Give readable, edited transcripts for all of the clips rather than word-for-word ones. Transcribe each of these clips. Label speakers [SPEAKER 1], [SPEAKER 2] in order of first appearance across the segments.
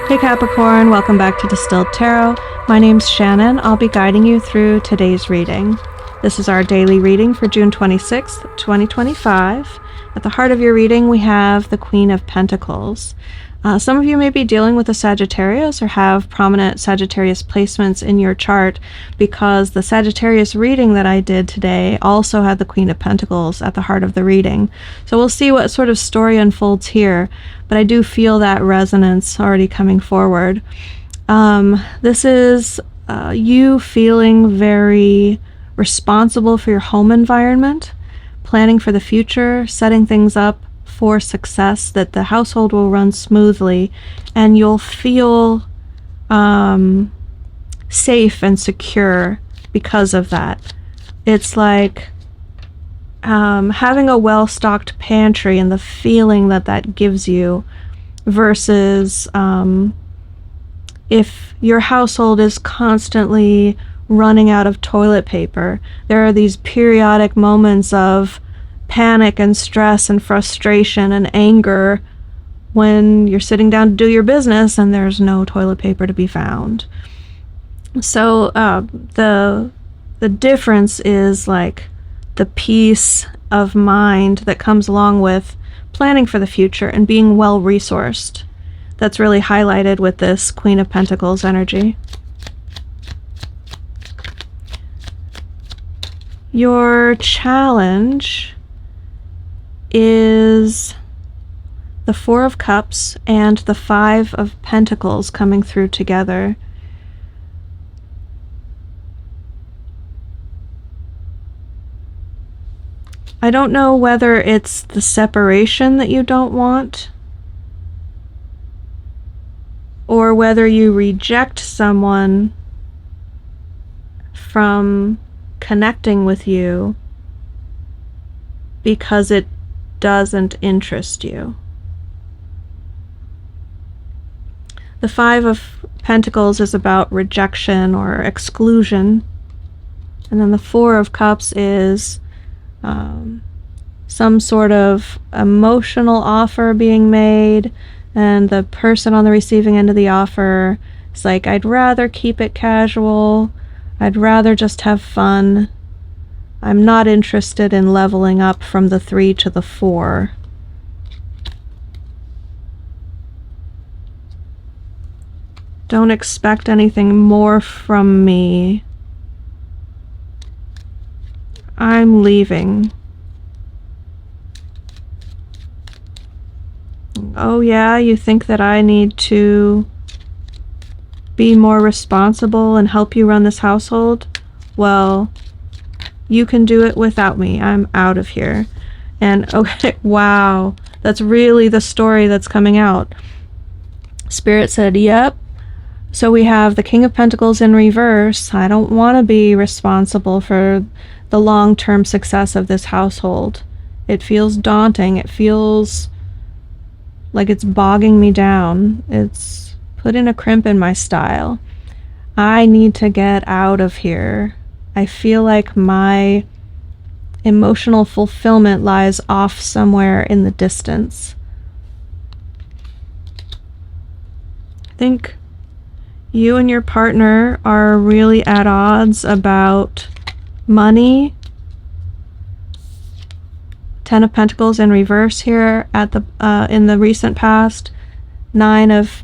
[SPEAKER 1] Hey Capricorn, welcome back to Distilled Tarot. My name's Shannon. I'll be guiding you through today's reading. This is our daily reading for June 26th, 2025. At the heart of your reading, we have the Queen of Pentacles. Some of you may be dealing with a Sagittarius or have prominent Sagittarius placements in your chart because the Sagittarius reading that I did today also had the Queen of Pentacles at the heart of the reading. So we'll see what sort of story unfolds here, but I do feel that resonance already coming forward. This is you feeling very responsible for your home environment, planning for the future, setting things up for success, that the household will run smoothly and you'll feel safe and secure because of that. It's like having a well-stocked pantry and the feeling that that gives you versus if your household is constantly running out of toilet paper. There are these periodic moments of panic and stress and frustration and anger when you're sitting down to do your business and there's no toilet paper to be found. So the difference is like the peace of mind that comes along with planning for the future and being well resourced. That's really highlighted with this Queen of Pentacles energy. Your challenge is the Four of Cups and the Five of Pentacles coming through together. I don't know whether it's the separation that you don't want, or whether you reject someone from connecting with you because it doesn't interest you. The Five of Pentacles is about rejection or exclusion, and then the Four of Cups is some sort of emotional offer being made, and the person on the receiving end of the offer is like, I'd rather keep it casual, I'd rather just have fun. I'm not interested in leveling up from the 3 to the 4. Don't expect anything more from me. I'm leaving. Oh yeah, you think that I need to be more responsible and help you run this household? Well, you can do it without me. I'm out of here. And okay, wow, that's really the story that's coming out. Spirit said, yep. So we have the King of Pentacles in reverse. I don't want to be responsible for the long-term success of this household. It feels daunting. It feels like it's bogging me down. It's putting a crimp in my style. I need to get out of here. I feel like my emotional fulfillment lies off somewhere in the distance. I think you and your partner are really at odds about money. Ten of Pentacles in reverse here at the in the recent past. Nine of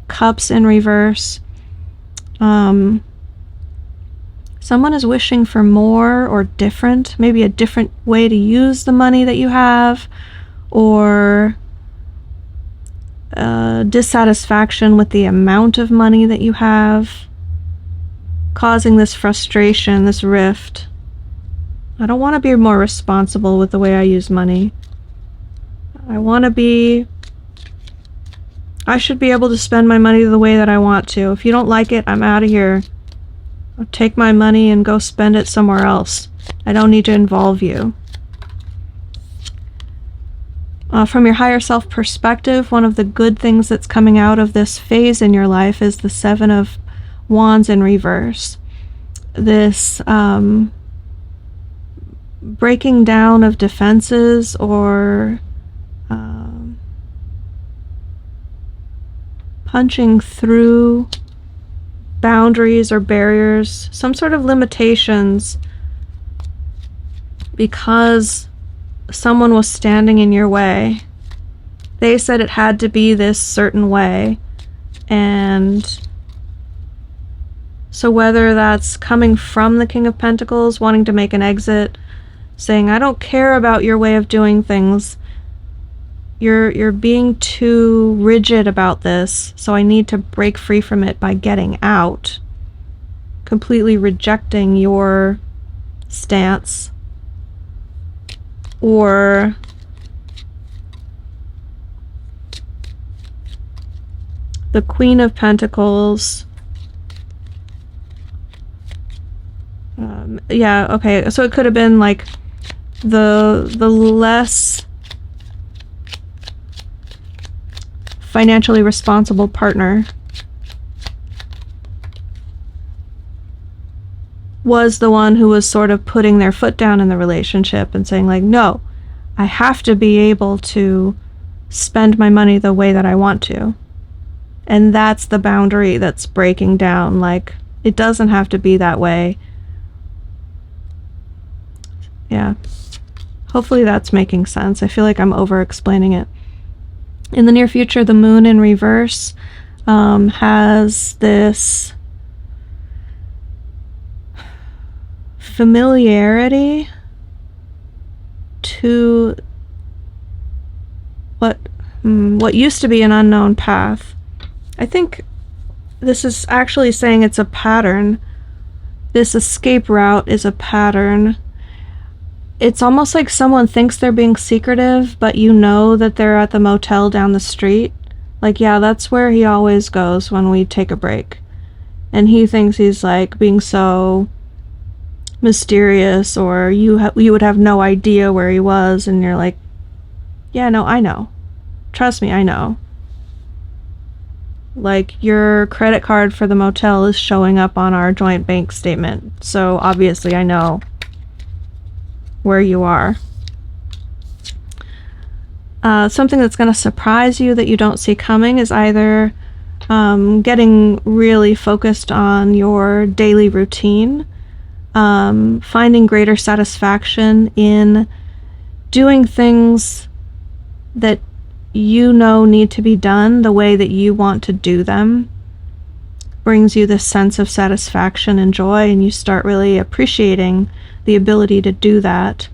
[SPEAKER 1] Cups in reverse. Someone is wishing for more or different, maybe a different way to use the money that you have, or dissatisfaction with the amount of money that you have, causing this frustration, this rift. I don't want to be more responsible with the way I use money. I should be able to spend my money the way that I want to. If you don't like it, I'm out of here. I'll take my money and go spend it somewhere else. I don't need to involve you. From your higher self perspective, one of the good things that's coming out of this phase in your life is the Seven of Wands in reverse. This breaking down of defenses or punching through boundaries or barriers, some sort of limitations, because someone was standing in your way. They said it had to be this certain way. And so whether that's coming from the King of Pentacles, wanting to make an exit, saying, I don't care about your way of doing things. You're being too rigid about this, so I need to break free from it by getting out. Completely rejecting your stance. Or the Queen of Pentacles. Yeah, okay, so it could have been like the less financially responsible partner was the one who was sort of putting their foot down in the relationship and saying like, no, I have to be able to spend my money the way that I want to. And that's the boundary that's breaking down. Like, it doesn't have to be that way. Yeah. Hopefully that's making sense. I feel like I'm over-explaining it. In the near future, the moon in reverse has this familiarity to what used to be an unknown path. I think this is actually saying it's a pattern. This escape route is a pattern. It's almost like someone thinks they're being secretive, but you know that they're at the motel down the street. Like, yeah, that's where he always goes when we take a break. And he thinks he's like being so mysterious, or you would have no idea where he was, and you're like, yeah, no, I know. Trust me, I know. Like, your credit card for the motel is showing up on our joint bank statement, so obviously I know where you are. Something that's going to surprise you that you don't see coming is either getting really focused on your daily routine, finding greater satisfaction in doing things that you know need to be done the way that you want to do them. Brings you this sense of satisfaction and joy, and you start really appreciating the ability to do that.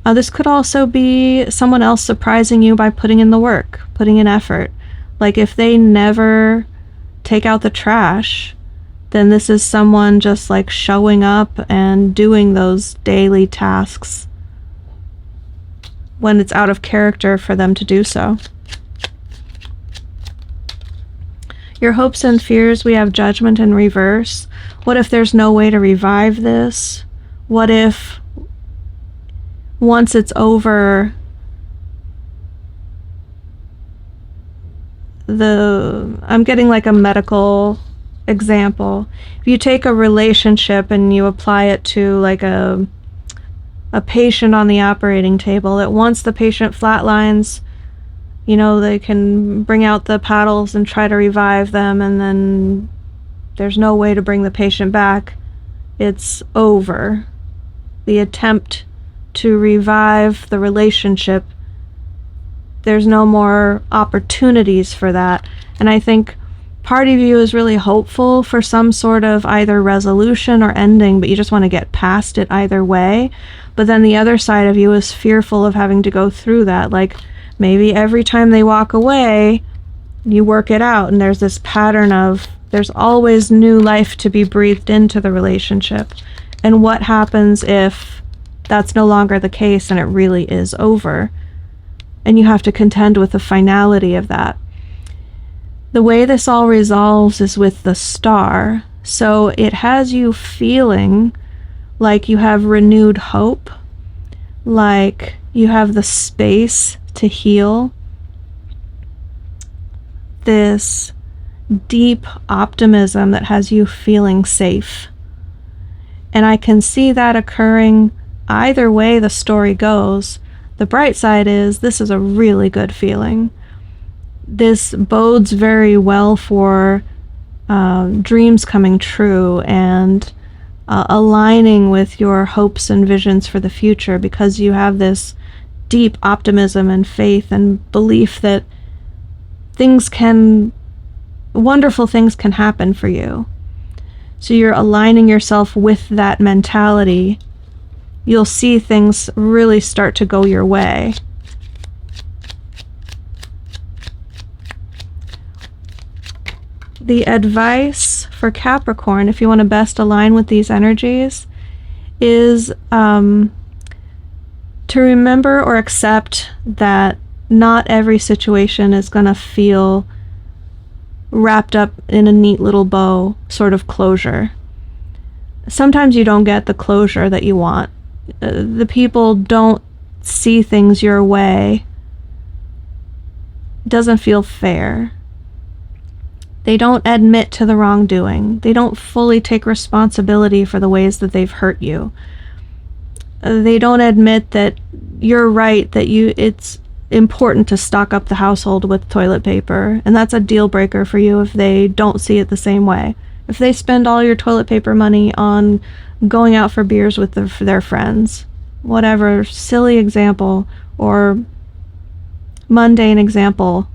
[SPEAKER 1] This could also be someone else surprising you by putting in the work, putting in effort. Like, if they never take out the trash, then this is someone just like showing up and doing those daily tasks when it's out of character for them to do so. Your hopes and fears, we have Judgment in reverse. What if there's no way to revive this? What if once it's over, I'm getting like a medical example. If you take a relationship and you apply it to like a patient on the operating table, that once the patient flatlines, you know, they can bring out the paddles and try to revive them, and then there's no way to bring the patient back. It's over. The attempt to revive the relationship, there's no more opportunities for that. And I think part of you is really hopeful for some sort of either resolution or ending, but you just want to get past it either way. But then the other side of you is fearful of having to go through that. Like, maybe every time they walk away, you work it out, and there's this pattern of there's always new life to be breathed into the relationship. And what happens if that's no longer the case and it really is over? And you have to contend with the finality of that. The way this all resolves is with the star. So it has you feeling like you have renewed hope, like you have the space to heal, this deep optimism that has you feeling safe. And I can see that occurring either way the story goes. The bright side is this is a really good feeling. this bodes very well for dreams coming true and aligning with your hopes and visions for the future, because you have this deep optimism and faith and belief that wonderful things can happen for you. So you're aligning yourself with that mentality. You'll see things really start to go your way. The advice for Capricorn, if you want to best align with these energies, is to remember or accept that not every situation is going to feel wrapped up in a neat little bow sort of closure. Sometimes you don't get the closure that you want. The people don't see things your way. It doesn't feel fair. They don't admit to the wrongdoing. They don't fully take responsibility for the ways that they've hurt you. They don't admit that you're right, that it's important to stock up the household with toilet paper, and that's a deal breaker for you if they don't see it the same way. If they spend all your toilet paper money on going out for beers with their friends, whatever silly example or mundane example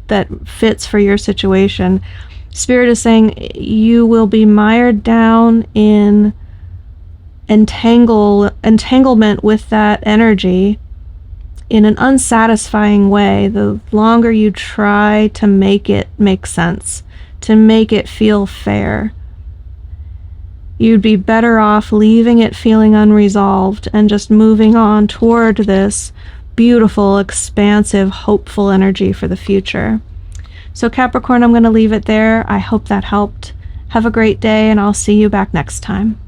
[SPEAKER 1] that fits for your situation, Spirit is saying you will be mired down in entanglement with that energy in an unsatisfying way the longer you try to make it make sense, to make it feel fair. You'd be better off leaving it feeling unresolved and just moving on toward this beautiful, expansive, hopeful energy for the future. So Capricorn, I'm going to leave it there. I hope that helped. Have a great day, and I'll see you back next time.